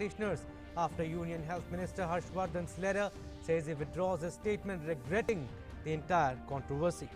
practitioners after Union Health Minister Harshvardhan's letter says he withdraws his statement regretting the entire controversy.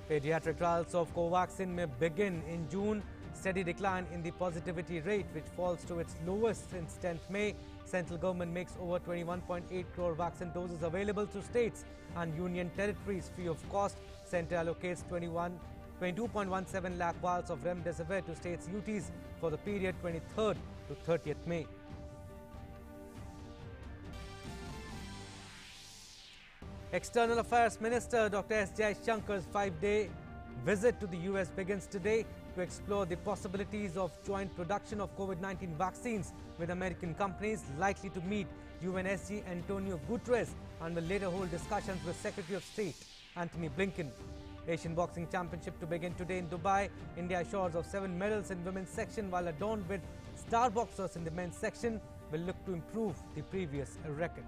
Pediatric trials of Covaxin may begin in June. Steady decline in the positivity rate, which falls to its lowest since 10th May. Central government makes over 21.8 crore vaccine doses available to states and union territories free of cost. Centre allocates 22.17 lakh vials of remdesivir to states UTs for the period 23rd to 30th May. External Affairs Minister Dr. S. Jaishankar's 5-day visit to the US begins today to explore the possibilities of joint production of COVID-19 vaccines with American companies, likely to meet UNSG Antonio Guterres and will later hold discussions with Secretary of State Antony Blinken. Asian Boxing Championship to begin today in Dubai. India shores of 7 medals in women's section, while adorned with star boxers in the men's section will look to improve the previous record.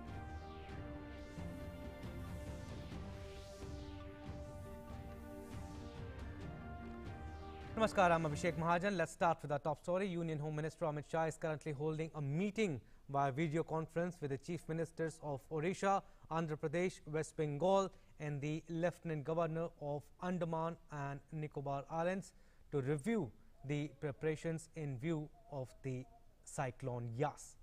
Namaskar, I'm Abhishek Mahajan. Let's start with our top story. Union Home Minister Amit Shah is currently holding a meeting via video conference with the Chief Ministers of Odisha, Andhra Pradesh, West Bengal and the Lieutenant Governor of Andaman and Nicobar Islands to review the preparations in view of the cyclone Yas.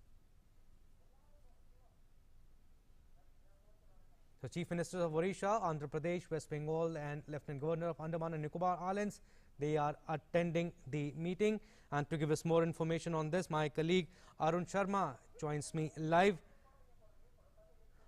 The Chief Ministers of Odisha, Andhra Pradesh, West Bengal and Lieutenant Governor of Andaman and Nicobar Islands, they are attending the meeting. And to give us more information on this, my colleague Arun Sharma joins me live.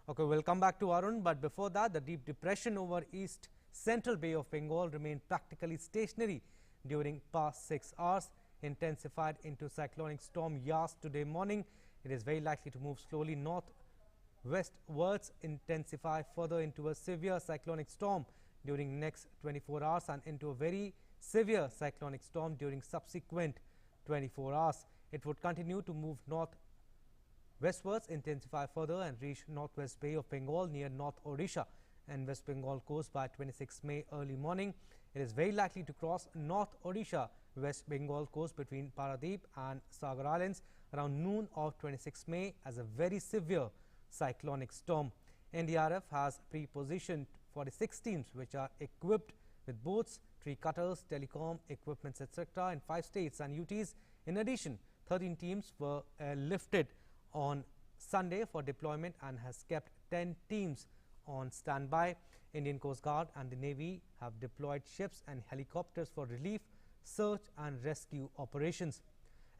Okay, we'll come back to Arun, but before that, the deep depression over East Central Bay of Bengal remained practically stationary during past 6 hours, intensified into cyclonic storm Yas today morning. It is very likely to move slowly northwestwards, intensify further into a severe cyclonic storm during next 24 hours and into a very severe cyclonic storm during subsequent 24 hours. It would continue to move northwestwards, intensify further and reach northwest Bay of Bengal near North Odisha and West Bengal coast by 26 May early morning. It is very likely to cross North Odisha, West Bengal coast between Paradeep and Sagar Islands around noon of 26 May as a very severe cyclonic storm. NDRF has pre-positioned 46 teams which are equipped with boats, tree cutters, telecom equipments, etc. in 5 states and UTs. In addition, 13 teams were lifted on Sunday for deployment and has kept 10 teams on standby. Indian Coast Guard and the Navy have deployed ships and helicopters for relief, search and rescue operations.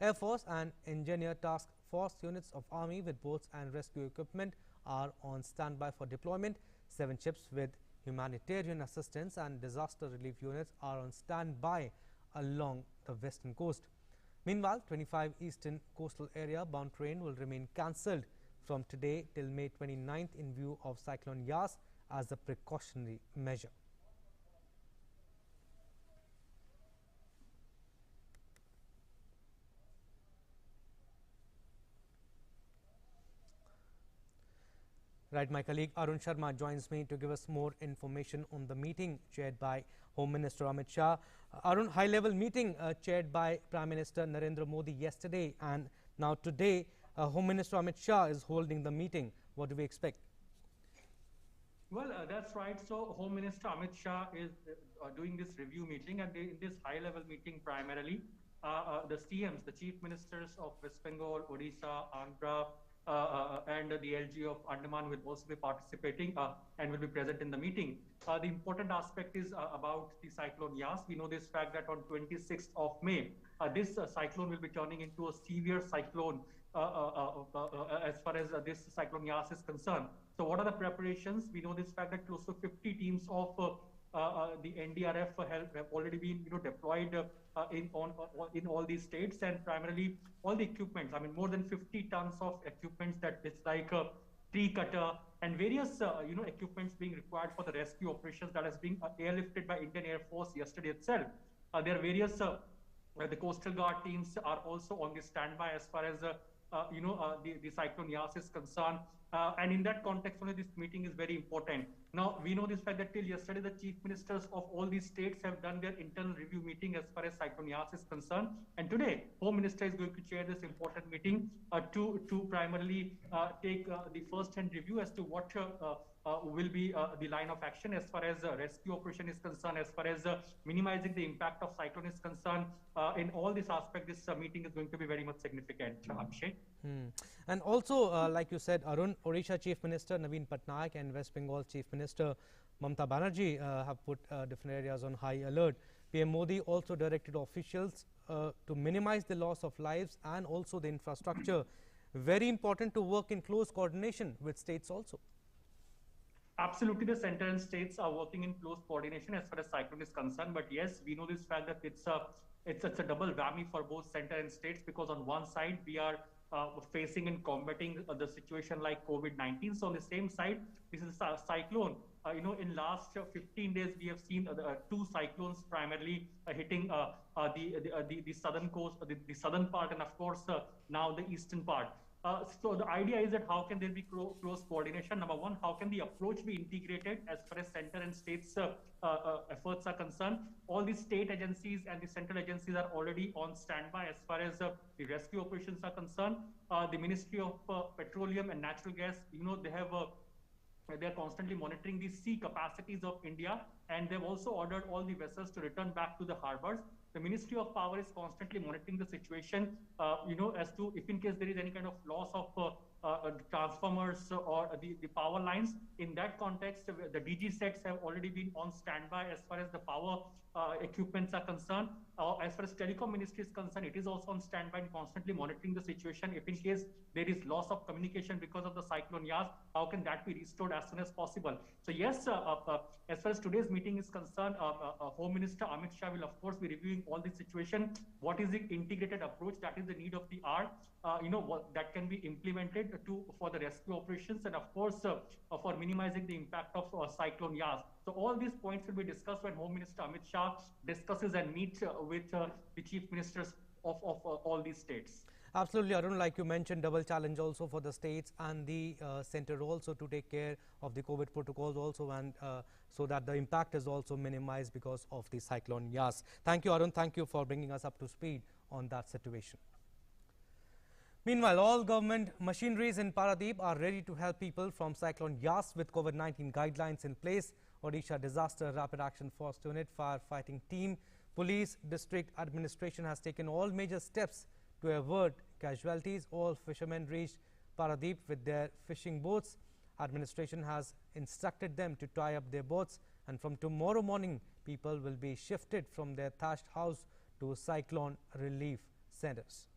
Air Force and Engineer Task Force units of Army with boats and rescue equipment are on standby for deployment. 7 ships with humanitarian assistance and disaster relief units are on standby along the western coast. Meanwhile, 25 eastern coastal area bound train will remain cancelled from today till May 29th in view of cyclone Yas as a precautionary measure. Right, my colleague Arun Sharma joins me to give us more information on the meeting chaired by Home Minister Amit Shah. Arun, high-level meeting chaired by Prime Minister Narendra Modi yesterday, and now today Home Minister Amit Shah is holding the meeting. What do we expect? Well, that's right. So Home Minister Amit Shah is doing this review meeting, and in this high-level meeting primarily the CMs, the Chief Ministers of West Bengal, Odisha, Andhra, and the LG of Andaman will also be participating and will be present in the meeting. The important aspect is about the cyclone Yas. We know this fact that on 26th of May, this cyclone will be turning into a severe cyclone as far as this cyclone Yas is concerned. So what are the preparations? We know this fact that close to 50 teams of the NDRF have already been deployed in all these states, and primarily all the equipments. I mean, more than 50 tons of equipments, that it's like a tree cutter and various equipments being required for the rescue operations that has been airlifted by Indian Air Force yesterday itself. There are various the Coastal Guard teams are also on the standby as far as the cyclone Yas is concerned, and in that context only this meeting is very important. Now, we know this fact that till yesterday, the chief ministers of all these states have done their internal review meeting as far as Cyclone Yas is concerned. And today, Home Minister is going to chair this important meeting to primarily take the first-hand review as to what will be the line of action as far as rescue operation is concerned, as far as minimizing the impact of cyclone is concerned. In all this aspect, this meeting is going to be very much significant, Abhishek. And also, like you said, Arun, Odisha Chief Minister Naveen Patnaik and West Bengal Chief Minister Mamata Banerjee have put different areas on high alert. PM Modi also directed officials to minimize the loss of lives and also the infrastructure. Very important to work in close coordination with states also. Absolutely, the center and states are working in close coordination as far as cyclone is concerned. But yes, we know this fact that it's a double whammy for both center and states, because on one side we are facing and combating the situation like COVID-19. So on the same side, this is a cyclone. In last 15 days, we have seen two cyclones primarily hitting the southern coast, the southern part, and of course now the eastern part. So the idea is that how can there be close coordination? Number one, how can the approach be integrated as far as center and states efforts are concerned? All the state agencies and the central agencies are already on standby as far as the rescue operations are concerned. The Ministry of Petroleum and Natural Gas, they are constantly monitoring the sea capacities of India, and they've also ordered all the vessels to return back to the harbors. The Ministry of Power is constantly monitoring the situation, as to if in case there is any kind of loss of transformers or the power lines. In that context, the DG sets have already been on standby as far as the power equipments are concerned. As far as telecom ministry is concerned, it is also on standby and constantly monitoring the situation. If in case there is loss of communication because of the cyclone Yas, how can that be restored as soon as possible? So yes, as far as today's meeting is concerned, Home Minister Amit Shah will of course be reviewing all this situation. What is the integrated approach that is the need of the hour? What that can be implemented for the rescue operations, and of course for minimizing the impact of cyclone Yas. So all these points will be discussed when Home Minister Amit Shah discusses and meets with the chief ministers of all these states. Absolutely, Arun, like you mentioned, double challenge also for the states and the center also to take care of the COVID protocols also, and so that the impact is also minimized because of the cyclone Yas. Thank you, Arun. Thank you for bringing us up to speed on that situation. Meanwhile, all government machineries in Paradeep are ready to help people from cyclone Yas with COVID-19 guidelines in place. Odisha Disaster Rapid Action Force Unit, firefighting team, police, district administration has taken all major steps to avert casualties. All fishermen reached Paradeep with their fishing boats. Administration has instructed them to tie up their boats, and from tomorrow morning, people will be shifted from their thatched house to cyclone relief centers.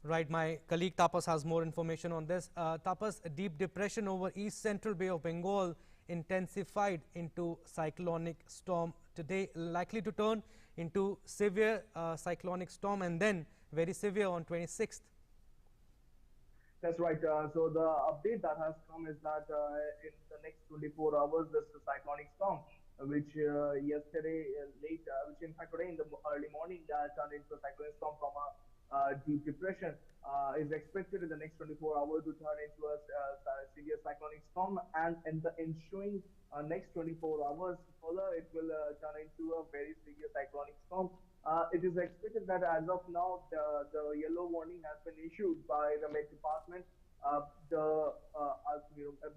Right, my colleague Tapas has more information on this. Tapas, a deep depression over East Central Bay of Bengal intensified into cyclonic storm today, likely to turn into severe cyclonic storm and then very severe on 26th. That's right. So the update that has come is that in the next 24 hours, this cyclonic storm, which yesterday late, which in fact today in the early morning turned into a cyclonic storm from a deep depression, is expected in the next 24 hours to turn into a severe cyclonic storm, and in the ensuing next 24 hours further, it will turn into a very severe cyclonic storm. It is expected that as of now, the yellow warning has been issued by the Met Department. The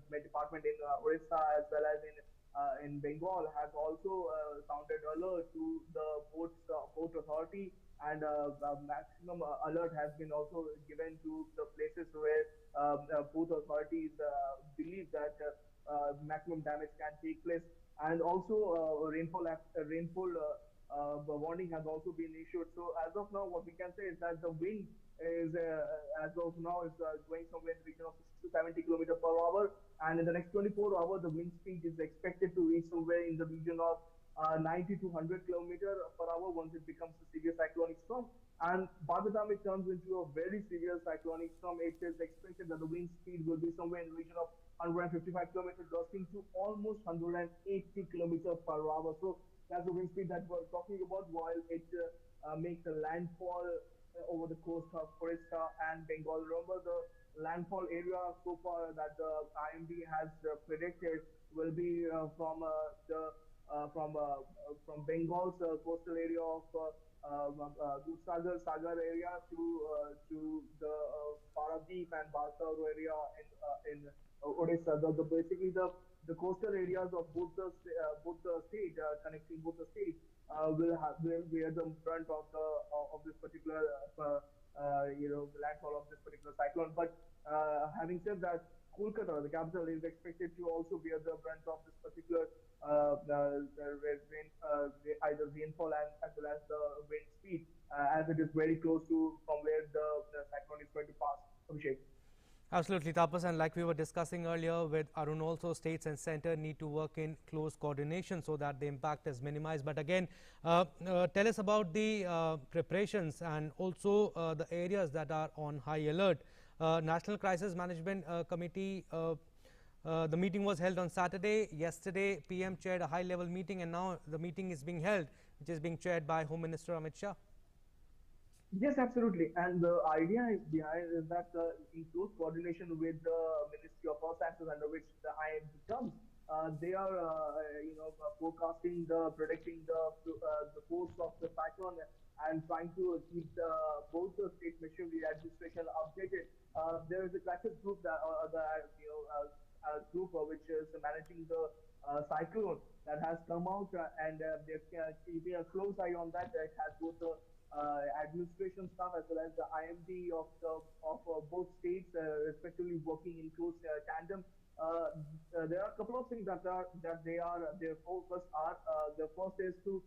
Met Department in Orissa as well as in Bengal has also sounded alert to the port authority, and maximum alert has been also given to the places where port authorities believe that maximum damage can take place, and also rainfall warning has also been issued. So as of now, what we can say is that the wind is as of now is going somewhere in the region of 60 to 70 kilometers per hour, and in the next 24 hours, the wind speed is expected to reach somewhere in the region of 90 to 100 kilometers per hour once it becomes a severe cyclonic storm. And by the time it turns into a very severe cyclonic storm, it is expected that the wind speed will be somewhere in the region of 155 kilometers, gusting to almost 180 kilometers per hour. So that's the wind speed that we're talking about while it makes a landfall over the coast of Orissa and Bengal. Remember, the landfall area so far that the IMD has predicted will be from Bengal's coastal area of Sagar area to the Paradip and Balsar area in Odisha. Basically the coastal areas of both the state connecting both the states will bear the brunt of this particular landfall of this particular cyclone. But having said that, Kolkata, the capital, is expected to also bear the brunt of this particular either rainfall and as well as the wind speed, as it is very close to from where the cyclone is going to pass. Abhishek. Absolutely, Tapas, and like we were discussing earlier with Arun, also states and center need to work in close coordination so that the impact is minimized. But again, tell us about the preparations and also the areas that are on high alert. National Crisis Management Committee, the meeting was held on Saturday. Yesterday, PM chaired a high-level meeting, and now the meeting is being held, which is being chaired by Home Minister Amit Shah. Yes, absolutely. And the idea is behind is that in close coordination with the Ministry of Earth Sciences, under which the IMD comes, they are forecasting, predicting the course of the cyclone and trying to keep both the state machinery administration updated. There is a crisis group group which is managing the cyclone that has come out, and they're keeping a close eye on that. It has both the administration staff as well as the IMD of both states, respectively, working in close tandem. There are a couple of things that their focus are. The first is to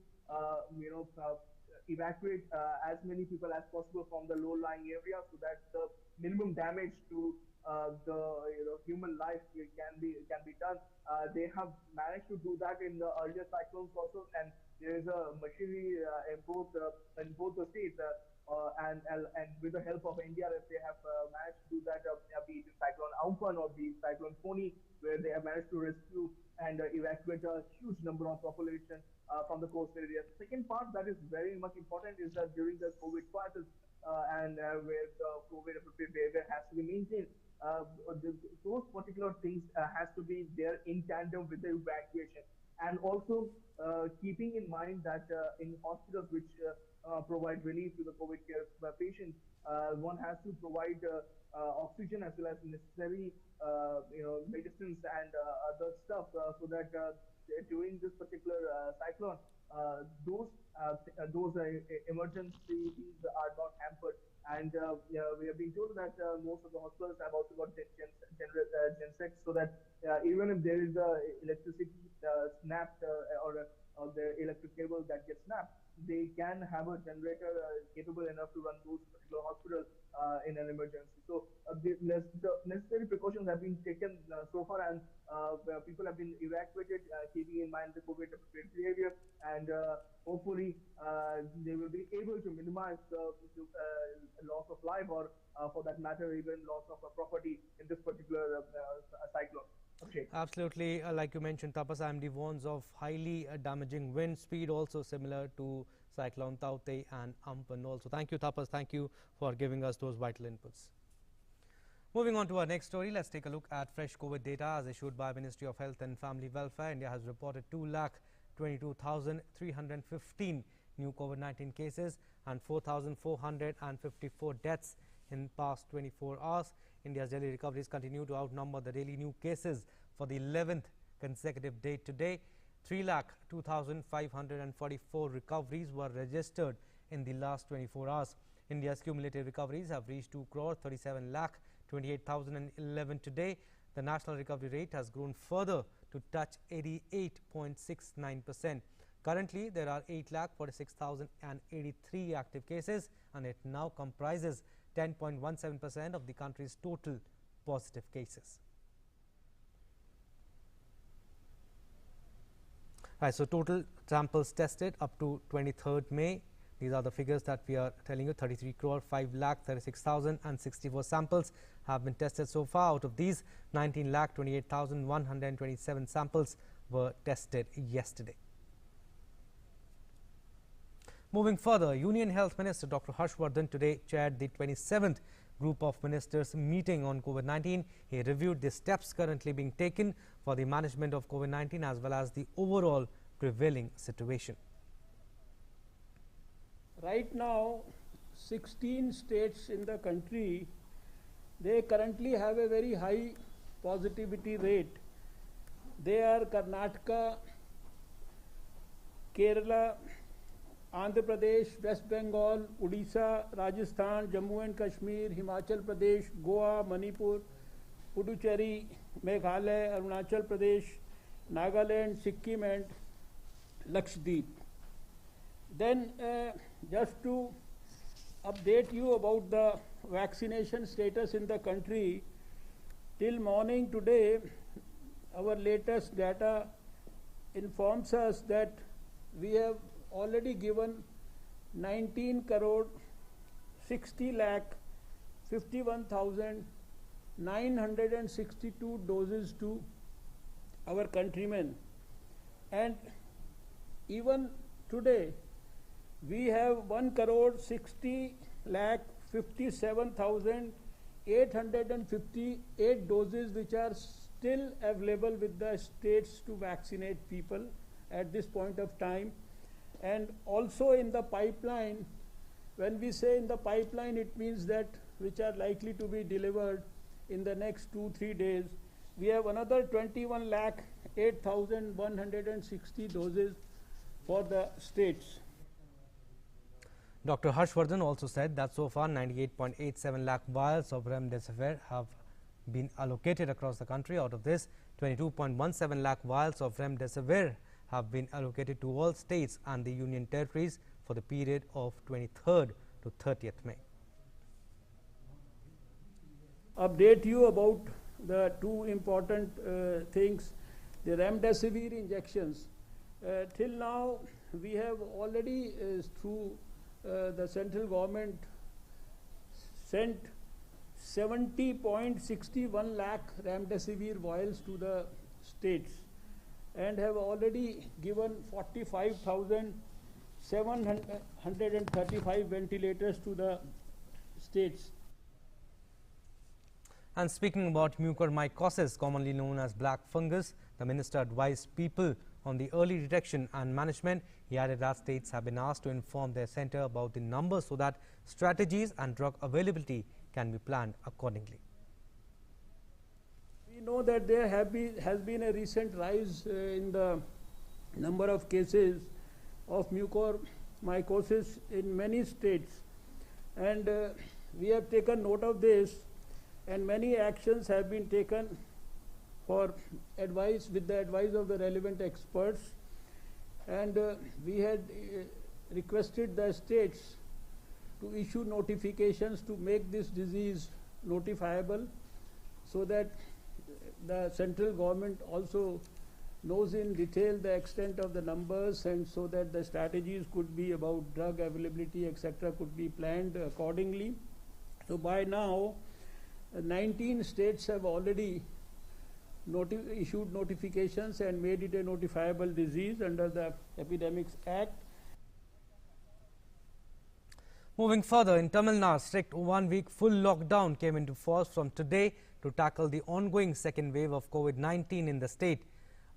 evacuate as many people as possible from the low-lying area, so that the minimum damage to the human life can be done. They have managed to do that in the earlier cyclones also, and there is a machinery in both the states, and with the help of NDRF, they have managed to do that, be it Cyclone Amphan or be it Cyclone Foni, where they have managed to rescue and evacuate a huge number of population from the coast areas. Second part that is very much important is that during the COVID crisis, and where the COVID appropriate behavior has to be maintained, those particular things has to be there in tandem with the evacuation. And also keeping in mind that in hospitals which provide relief to the COVID care patients, one has to provide oxygen as well as necessary medicines and other stuff, so that during this particular cyclone, those emergency things are not hampered. And we have been told that most of the hospitals have also got gensets, so that even if there is electricity snapped or the electric cable that gets snapped, they can have a generator capable enough to run those particular hospitals in an emergency. So the necessary precautions have been taken so far, and people have been evacuated, keeping in mind the COVID appropriate behavior, and hopefully they will be able to minimize the loss of life, or for that matter, even loss of property in this particular cyclone. Okay. Absolutely, like you mentioned, Tapas, IMD warns of highly damaging wind speed, also similar to Cyclone Tauktae and Amphan also. Thank you, Tapas. Thank you for giving us those vital inputs. Moving on to our next story, let's take a look at fresh COVID data as issued by Ministry of Health and Family Welfare. India has reported 2,22,315 new COVID-19 cases and 4,454 deaths in past 24 hours. India's daily recoveries continue to outnumber the daily new cases for the 11th consecutive day today. 3,02,544 recoveries were registered in the last 24 hours. India's cumulative recoveries have reached 2,37,28,011 today. The national recovery rate has grown further to touch 88.69%. Currently, there are 8,46,083 active cases, and it now comprises 10.17% of the country's total positive cases. Right, so total samples tested up to 23rd May. These are the figures that we are telling you. 33 crore 5,36,064 samples have been tested so far. Out of these, 19,28,127 samples were tested yesterday. Moving further, Union Health Minister Dr. Harshvardhan today chaired the 27th Group of Ministers meeting on COVID-19. He reviewed the steps currently being taken for the management of COVID-19 as well as the overall prevailing situation. Right now, 16 states in the country, they currently have a very high positivity rate. They are Karnataka, Kerala, Andhra Pradesh, West Bengal, Odisha, Rajasthan, Jammu and Kashmir, Himachal Pradesh, Goa, Manipur, Puducherry, Meghalaya, Arunachal Pradesh, Nagaland, Sikkim and Lakshadweep. Then just to update you about the vaccination status in the country, till morning today, our latest data informs us that we have already given 19 crore 60 lakh 51,962 doses to our countrymen, and even today we have 1 crore 60 lakh 57,858 doses which are still available with the states to vaccinate people at this point of time. And also in the pipeline, when we say in the pipeline, it means that which are likely to be delivered in the next 2-3 days. We have another 21 lakh 8,160 doses for the states. Dr. Harshvardhan also said that so far 98.87 lakh vials of remdesivir have been allocated across the country. Out of this, 22.17 lakh vials of remdesivir have been allocated to all states and the union territories for the period of 23rd to 30th May. Update you about the two important things, the remdesivir injections. Till now, we have already through the central government sent 70.61 lakh remdesivir vials to the states and have already given 45,735 ventilators to the states. And speaking about mucormycosis, commonly known as black fungus, the minister advised people on the early detection and management. He added that states have been asked to inform their center about the numbers so that strategies and drug availability can be planned accordingly. We know that there has been a recent rise in the number of cases of mucormycosis in many states, and we have taken note of this, and many actions have been taken for advice with the advice of the relevant experts, and we had requested the states to issue notifications to make this disease notifiable so that the central government also knows in detail the extent of the numbers, and so that the strategies could be about drug availability, etc., could be planned accordingly. So by now, 19 states have already issued notifications and made it a notifiable disease under the Epidemics Act. Moving further, in Tamil Nadu, strict 1-week full lockdown came into force from today to tackle the ongoing second wave of COVID-19 in the state.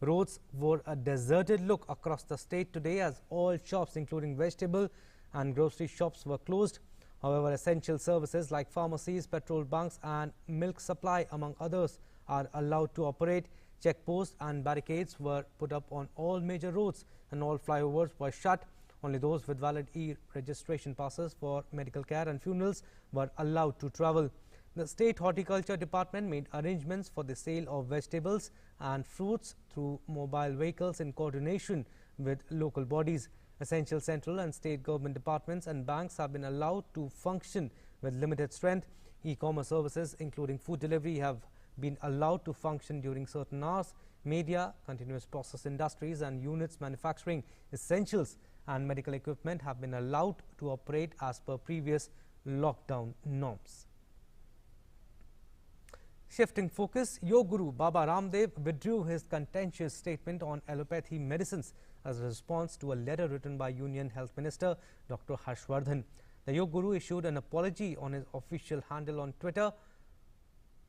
Roads wore a deserted look across the state today as all shops, including vegetable and grocery shops, were closed. However, essential services like pharmacies, petrol bunks and milk supply, among others, are allowed to operate. Checkposts and barricades were put up on all major roads and all flyovers were shut. Only those with valid e-registration passes for medical care and funerals were allowed to travel. The State Horticulture Department made arrangements for the sale of vegetables and fruits through mobile vehicles in coordination with local bodies. Essential central and state government departments and banks have been allowed to function with limited strength. E-commerce services, including food delivery, have been allowed to function during certain hours. Media, continuous process industries and units manufacturing essentials and medical equipment have been allowed to operate as per previous lockdown norms. Shifting focus, Yoga Guru Baba Ramdev withdrew his contentious statement on allopathy medicines as a response to a letter written by Union Health Minister Dr. Harshvardhan. The Yoga Guru issued an apology on his official handle on Twitter.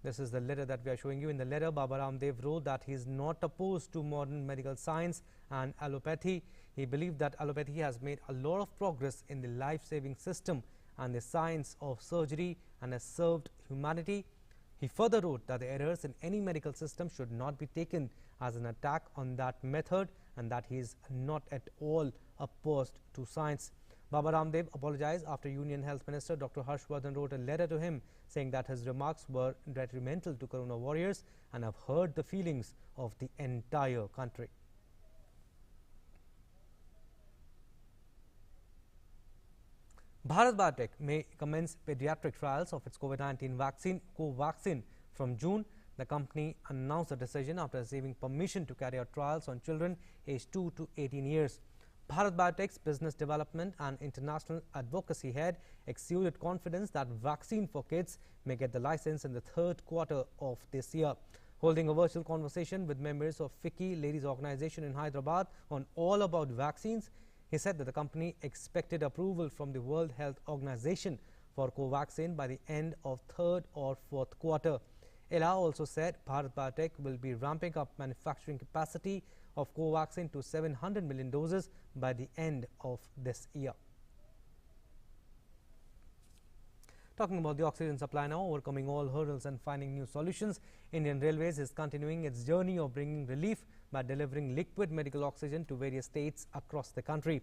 This is the letter that we are showing you. In the letter, Baba Ramdev wrote that he is not opposed to modern medical science and allopathy. He believed that allopathy has made a lot of progress in the life-saving system and the science of surgery and has served humanity. He further wrote that the errors in any medical system should not be taken as an attack on that method and that he is not at all opposed to science. Baba Ramdev apologized after Union Health Minister Dr. Harshvardhan wrote a letter to him saying that his remarks were detrimental to Corona warriors and have hurt the feelings of the entire country. Bharat Biotech may commence pediatric trials of its COVID-19 vaccine, Covaxin, from June. The company announced the decision after receiving permission to carry out trials on children aged 2 to 18 years. Bharat Biotech's business development and international advocacy head exuded confidence that vaccine for kids may get the license in the third quarter of this year. Holding a virtual conversation with members of FICCI Ladies Organization in Hyderabad on all about vaccines, he said that the company expected approval from the World Health Organization for Covaxin by the end of third or fourth quarter. Ella also said Bharat Biotech will be ramping up manufacturing capacity of Covaxin to 700 million doses by the end of this year. Talking about the oxygen supply now, overcoming all hurdles and finding new solutions, Indian Railways is continuing its journey of bringing relief by delivering liquid medical oxygen to various states across the country.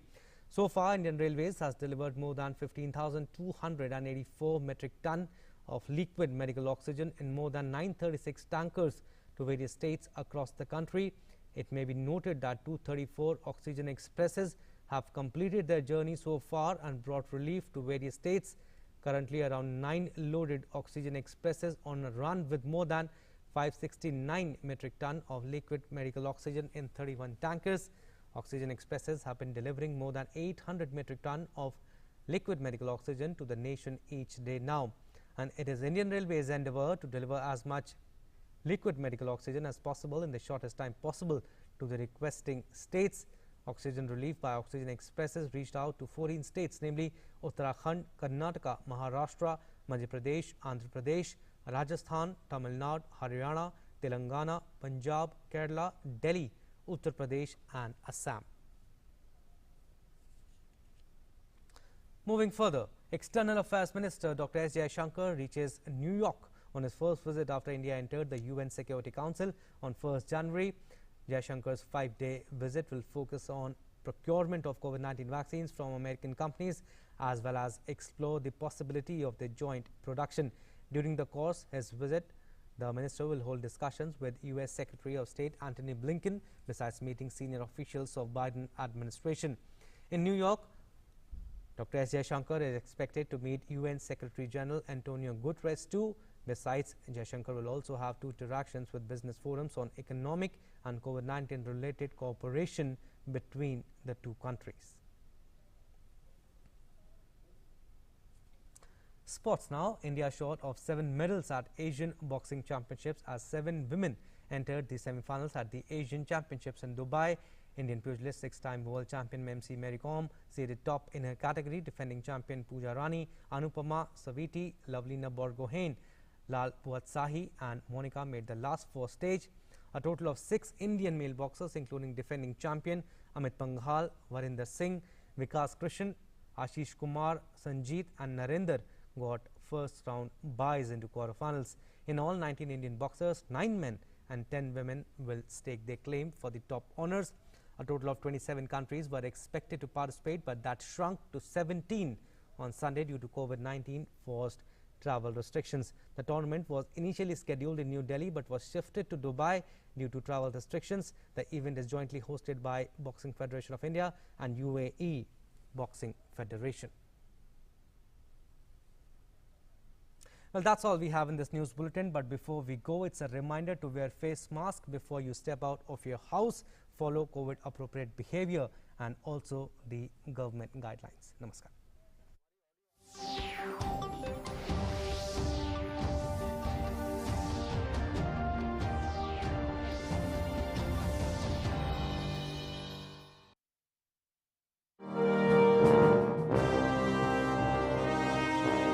So far, Indian Railways has delivered more than 15,284 metric ton of liquid medical oxygen in more than 936 tankers to various states across the country. It may be noted that 234 oxygen expresses have completed their journey so far and brought relief to various states. Currently, around 9 loaded oxygen expresses on a run with more than 569 metric ton of liquid medical oxygen in 31 tankers. Oxygen expresses have been delivering more than 800 metric ton of liquid medical oxygen to the nation each day now. And it is Indian Railways' endeavour to deliver as much liquid medical oxygen as possible in the shortest time possible to the requesting states. Oxygen relief by oxygen expresses reached out to 14 states, namely Uttarakhand, Karnataka, Maharashtra, Madhya Pradesh, Andhra Pradesh, Rajasthan, Tamil Nadu, Haryana, Telangana, Punjab, Kerala, Delhi, Uttar Pradesh and Assam. Moving further, External Affairs Minister Dr. S. Jaishankar reaches New York on his first visit after India entered the UN Security Council on 1st January. Jaishankar's 5-day visit will focus on procurement of COVID-19 vaccines from American companies as well as explore the possibility of their joint production. During the course of his visit, the minister will hold discussions with U.S. Secretary of State Antony Blinken besides meeting senior officials of Biden administration. In New York, Dr. S. Jaishankar is expected to meet UN Secretary General Antonio Guterres too. Besides, Jaishankar will also have 2 interactions with business forums on economic and COVID-19 related cooperation between the 2 countries. Sports now. India short of 7 medals at Asian Boxing Championships as 7 women entered the semi-finals at the Asian Championships in Dubai. Indian pugilist 6-time world champion MC Mary Kom seeded top in her category, defending champion Pooja Rani, Anupama Saviti, Lavlina Borgohain, Lal Puatsahi and Monica made the last 4 stage. A total of 6 Indian male boxers, including defending champion Amit Panghal, Varinder Singh, Vikas Krishan, Ashish Kumar, Sanjeet and Narendra, got first round buys into quarterfinals. In all, 19 Indian boxers, 9 men and 10 women will stake their claim for the top honours. A total of 27 countries were expected to participate, but that shrunk to 17 on Sunday due to COVID-19 forced travel restrictions. The tournament was initially scheduled in New Delhi but was shifted to Dubai due to travel restrictions. The event is jointly hosted by Boxing Federation of India and UAE Boxing Federation. Well, that's all we have in this news bulletin, but before we go, it's a reminder to wear face mask before you step out of your house, follow COVID appropriate behavior and also the government guidelines. Namaskar.